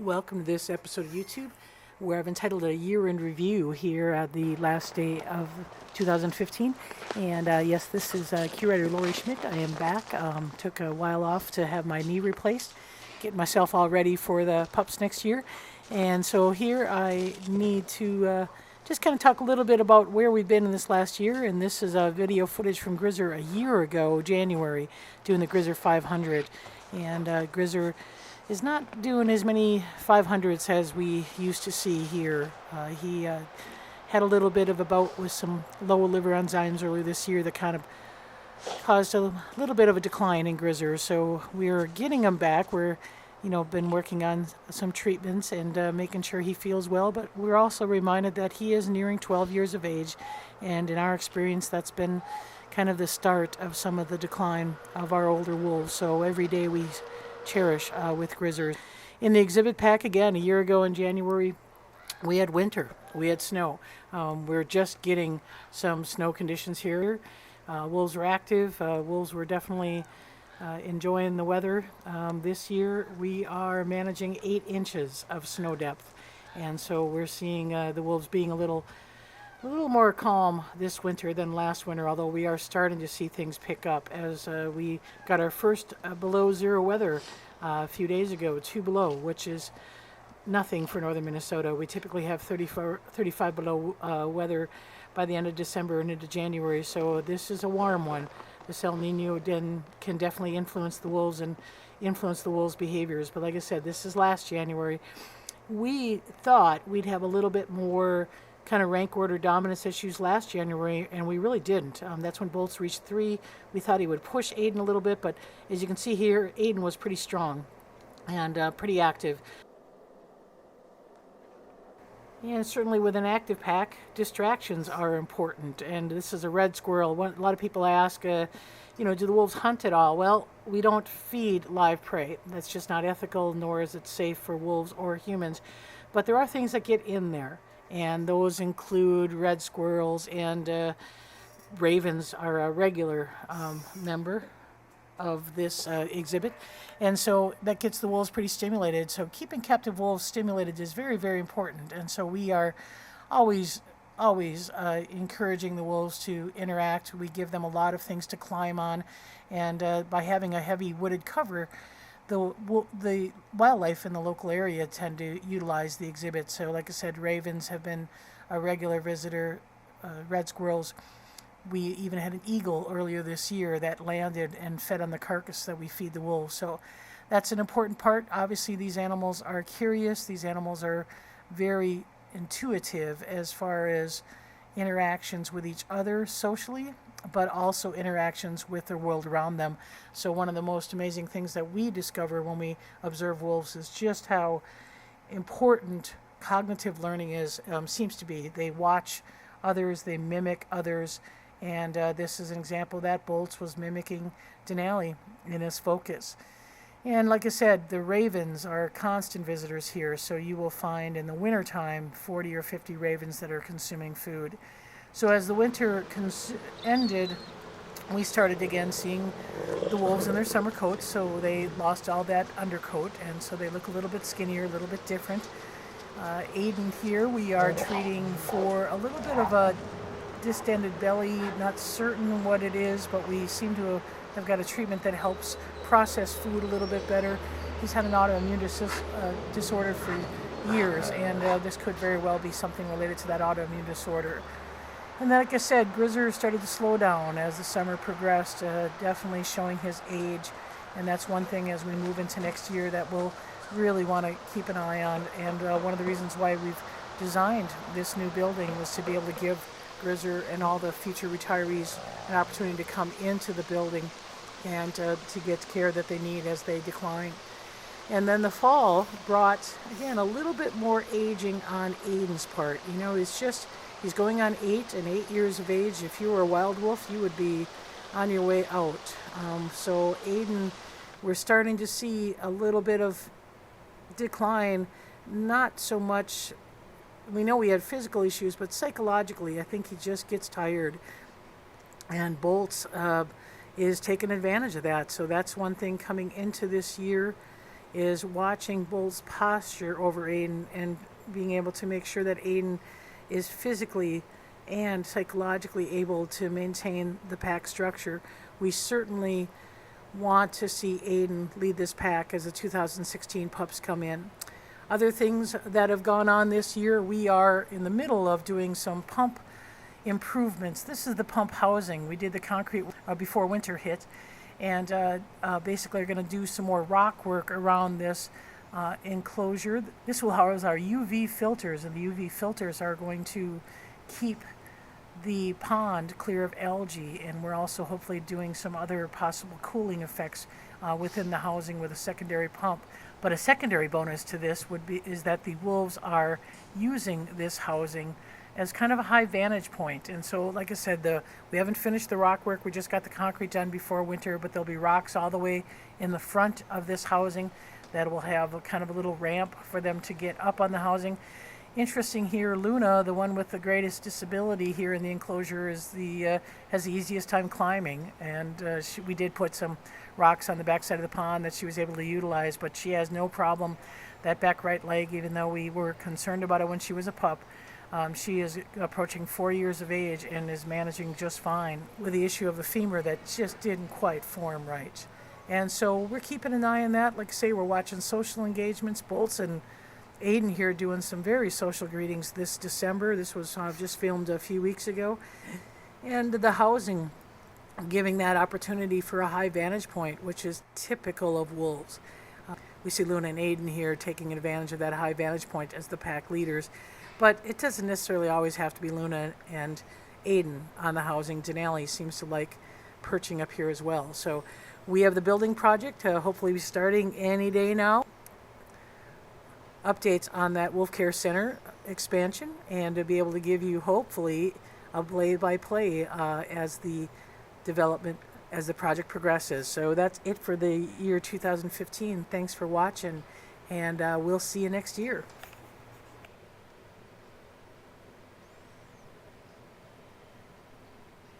Welcome to this episode of YouTube, where I've entitled a year in review here at the last day of 2015. And yes, this is curator Lori Schmidt. I am back. Took a while off to have my knee replaced, get myself all ready for the pups next year. And so here I need to just kind of talk a little bit about where we've been in this last year. And this is video footage from Grizzer a year ago, January, doing the Grizzer 500. And Grizzer is not doing as many 500s as we used to see here. He had a little bit of a bout with some lower liver enzymes earlier this year that kind of caused a little bit of a decline in Grizzer. So we're getting him back. We're been working on some treatments and making sure he feels well, but we're also reminded that he is nearing 12 years of age, and in our experience that's been kind of the start of some of the decline of our older wolves. So every day we cherish with Grizzer. In the exhibit pack, again, a year ago in January, we had winter, we had snow. We're just getting some snow conditions here. Wolves were active. Wolves were definitely enjoying the weather. This year we are managing 8 inches of snow depth, and so we're seeing the wolves being a little more calm this winter than last winter, although we are starting to see things pick up as we got our first below zero weather a few days ago, 2 below, which is nothing for northern Minnesota. We typically have 35 below weather by the end of December and into January, so this is a warm one. This El Nino can definitely influence the wolves and influence the wolves' behaviors, but like I said, this is last January. We thought we'd have a little bit more kind of rank order dominance issues last January, and we really didn't. That's when Bolts reached 3. We thought he would push Aiden a little bit, but as you can see here, Aiden was pretty strong and pretty active. And certainly with an active pack, distractions are important, and this is a red squirrel. A lot of people ask, do the wolves hunt at all? Well, we don't feed live prey. That's just not ethical, nor is it safe for wolves or humans. But there are things that get in there, and those include red squirrels, and ravens are a regular member of this exhibit, and so that gets the wolves pretty stimulated. So keeping captive wolves stimulated is very, very important, and so we are always encouraging the wolves to interact. We give them a lot of things to climb on, and by having a heavy wooded cover, the wildlife in the local area tend to utilize the exhibit. So like I said, ravens have been a regular visitor, red squirrels. We even had an eagle earlier this year that landed and fed on the carcass that we feed the wolves. So that's an important part. Obviously, these animals are curious. These animals are very intuitive as far as interactions with each other socially, but also interactions with the world around them. So one of the most amazing things that we discover when we observe wolves is just how important cognitive learning seems to be. They watch others, they mimic others, and this is an example that Bolts was mimicking Denali in his focus. And like I said, the ravens are constant visitors here, so you will find in the wintertime 40 or 50 ravens that are consuming food. So as the winter ended, we started again seeing the wolves in their summer coats, so they lost all that undercoat, and so they look a little bit skinnier, a little bit different. Aiden here, we are treating for a little bit of a distended belly, not certain what it is, but we seem to have got a treatment that helps process food a little bit better. He's had an autoimmune disorder for years, and this could very well be something related to that autoimmune disorder. And like I said, Grizzer started to slow down as the summer progressed, definitely showing his age, and that's one thing as we move into next year that we'll really want to keep an eye on. And one of the reasons why we've designed this new building was to be able to give Grizzer and all the future retirees an opportunity to come into the building and to get care that they need as they decline. And then the fall brought, again, a little bit more aging on Aiden's part. He's going on 8 and 8 years of age. If you were a wild wolf, you would be on your way out. So Aiden, we're starting to see a little bit of decline, not so much. We know we had physical issues, but psychologically, I think he just gets tired. And Bolts is taking advantage of that. So that's one thing coming into this year is watching Bull's posture over Aiden and being able to make sure that Aiden is physically and psychologically able to maintain the pack structure. We certainly want to see Aiden lead this pack as the 2016 pups come in. Other things that have gone on this year, we are in the middle of doing some pump improvements. This is the pump housing. We did the concrete before winter hit, and basically are going to do some more rock work around this enclosure. This will house our UV filters, and the UV filters are going to keep the pond clear of algae, and we're also hopefully doing some other possible cooling effects within the housing with a secondary pump. But a secondary bonus to this is that the wolves are using this housing as kind of a high vantage point. And so, like I said, we haven't finished the rock work. We just got the concrete done before winter, but there'll be rocks all the way in the front of this housing that will have a kind of a little ramp for them to get up on the housing. Interesting here, Luna, the one with the greatest disability here in the enclosure, has the easiest time climbing, and we did put some rocks on the backside of the pond that she was able to utilize, but she has no problem. That back right leg, even though we were concerned about it when she was a pup, she is approaching 4 years of age and is managing just fine with the issue of the femur that just didn't quite form right. And so we're keeping an eye on that. Like I say, we're watching social engagements. Bolts and Aiden here doing some very social greetings this December. This was just filmed a few weeks ago. And the housing, giving that opportunity for a high vantage point, which is typical of wolves. We see Luna and Aiden here taking advantage of that high vantage point as the pack leaders. But it doesn't necessarily always have to be Luna and Aiden on the housing. Denali seems to like perching up here as well. So we have the building project hopefully be starting any day now. Updates on that Wolf Care Center expansion, and to be able to give you hopefully a play-by-play as the project progresses. So that's it for the year 2015. Thanks for watching, and we'll see you next year.